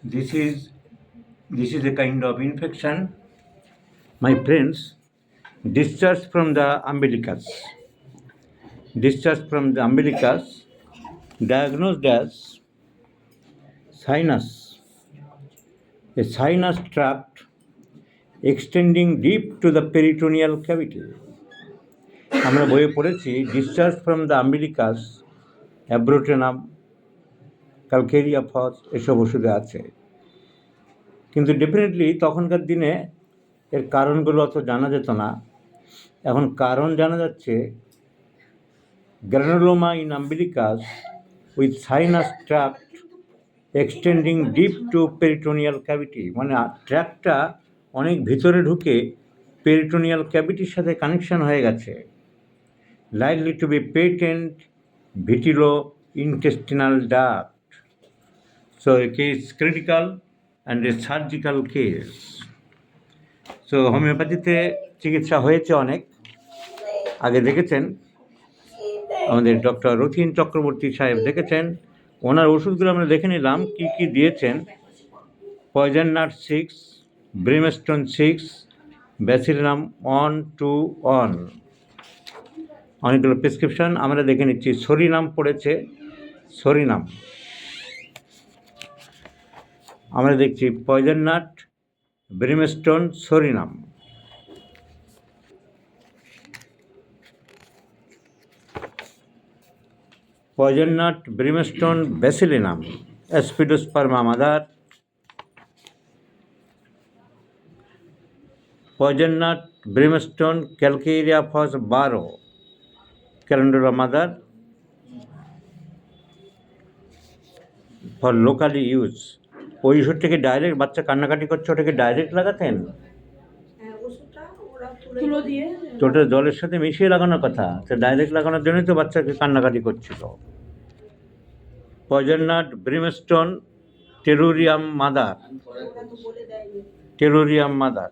This is a kind of infection, my friends. Discharge from the umbilicus. Discharge from the umbilicus, diagnosed as sinus, a sinus tract extending deep to the peritoneal cavity. আমরা বইয়ে পড়েছি discharge from the umbilicus, abrotanum, calcarea ফস এসব ওষুধে আছে। কিন্তু definitely তখনকার দিনে এর কারণগুলো অত জানা যেত না। এখন কারণ জানা যাচ্ছে, granuloma in umbilicus with sinus tract extending deep to peritoneal cavity, মানে ট্র্যাক্টটা অনেক ভিতরে ঢুকে পেরিটোনিয়াল ক্যাভিটির সাথে কানেকশন হয়ে গেছে। Likely to be patent vitello intestinal duct. So a case critical and a surgical case. So হোমিওপ্যাথিতে চিকিৎসা হয়েছে অনেক, আগে দেখেছেন আমাদের ডক্টর রথীন চক্রবর্তী সাহেব দেখেছেন, ওনার ওষুধগুলো আমরা দেখে নিলাম কী কী দিয়েছেন। Poison nut 6, brimstone 6, Bacillinum 1 to 1, অনেকগুলো প্রেসক্রিপশন আমরা দেখে নিচ্ছি। সরিনাম পড়েছে, সরিনাম আমরা দেখছি, poison nut, brimstone, psorinum. Poison nut, brimstone, bacillinum, aspidosperma mother. Poison nut, brimstone, calcarea phos 12, calendula mother, for locally use. ওই ওষুধটাকে ডাইরেক্ট, বাচ্চা কান্নাকাটি করছে, ওটাকে ডাইরেক্ট লাগাতেন? ওটা জলের সাথে মিশিয়ে লাগানোর কথা, তো ডাইরেক্ট লাগানোর জন্যই তো বাচ্চাকে কান্নাকাটি করছিল। Poison nut, brimstone, tellurium mother, tellurium mother.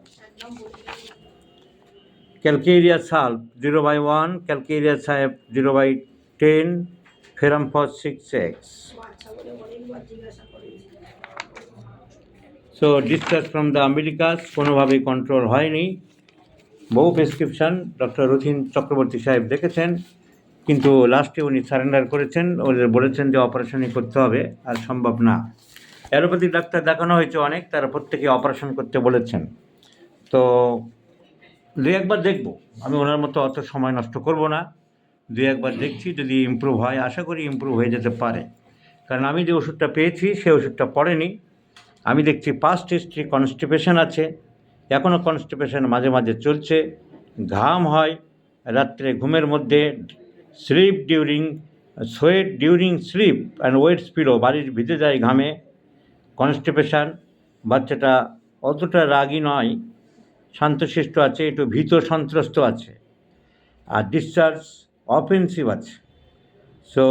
Calcarea sulph 0/1, calcarea সাহেব 0/10, ferrum phos 6x। So discharge from the umbilicus কোনোভাবেই কন্ট্রোল হয়নি। বহু প্রেসক্রিপশান ডক্টর রথীন চক্রবর্তী সাহেব দেখেছেন, কিন্তু লাস্টে উনি সারেন্ডার করেছেন, ওদের বলেছেন যে অপারেশনই করতে হবে, আর সম্ভব না। অ্যালোপ্যাথিক ডাক্তার দেখানো হয়েছে অনেক, তারা প্রত্যেকে অপারেশন করতে বলেছেন। তো দুই একবার দেখব, আমি ওনার মতো অত সময় নষ্ট করব না, দুই একবার দেখছি, যদি ইমপ্রুভ হয়, আশা করি ইমপ্রুভ হয়ে যেতে পারে। কারণ আমি যে ওষুধটা পেয়েছি সে ওষুধটা পড়েনি। আমি দেখছি পাস্ট হিস্ট্রি কনস্টিপেশন আছে, এখনও কনস্টিপেশন মাঝে মাঝে চলছে, ঘাম হয় রাত্রে ঘুমের মধ্যে, sleep during sweat during sleep and wets pillow, বাড়ির ভিজে যায় ঘামে, কনস্টিপেশন। বাচ্চাটা অতটা রাগী নয়, শান্তশিষ্ট আছে, একটু ভীত সন্ত্রস্ত আছে, আর ডিসচার্জ অফেন্সিভ আছে। So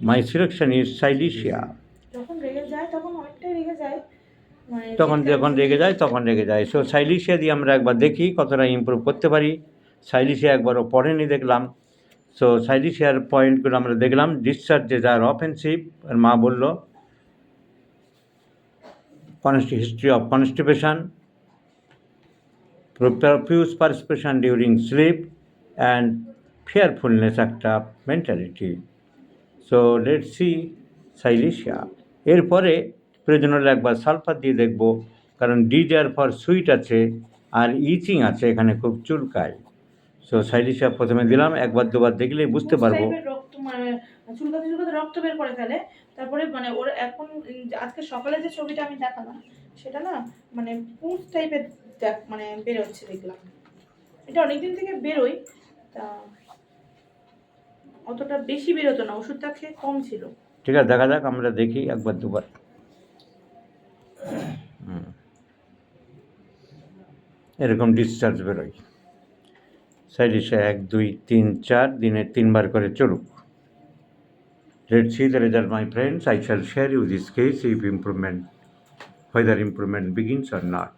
my selection is silicea. তখন যখন রেগে যায় তখন রেগে যায়। সো সাইলিশিয়া দিয়ে আমরা একবার দেখি কতটা ইমপ্রুভ করতে পারি। সাইলিশিয়া একবারও পড়েনি দেখলাম। সো সাইলিশিয়ার পয়েন্টগুলো আমরা দেখলাম। ডিসচার্জে যার অফেন্সিভ, আর মা বলল history of constipation, profuse perspiration during sleep, and fearfulness একটা mentality. So let's see silicea. এরপরে প্রয়োজন হলে একবার সালফার দিয়ে দেখব, কারণ ডিজার ফর সুইট আছে আর ইচিং আছে, এখানে খুব চুলকায়। সো সাইলিশিয়া প্রথমে দিলাম, একবার দুবার দেখলেই বুঝতে পারবো। চুলকাতে চুলকাতে রক্ত বের করে ফেলে, তারপরে মানে ওর এখন আজকে সকালে যে ছবিটা আমি দেখালাম সেটা না মানে পুঁজ টাইপের মানে বেরোচ্ছে দেখলাম। এটা অনেকদিন থেকে বেরোই, তা অতটা বেশি বেরোতো না, ওষুধটা খেয়ে কম ছিল। ঠিক আছে, দেখা যাক, আমরা দেখি একবার দুবার। এরকম ডিসচার্জ বেরোয়। সাইলিশিয়া 1, 2, 3, 4 দিনে 3 বার করে চলুক। Let's see the result, my friends. I shall share you this case if improvement, whether improvement begins or not.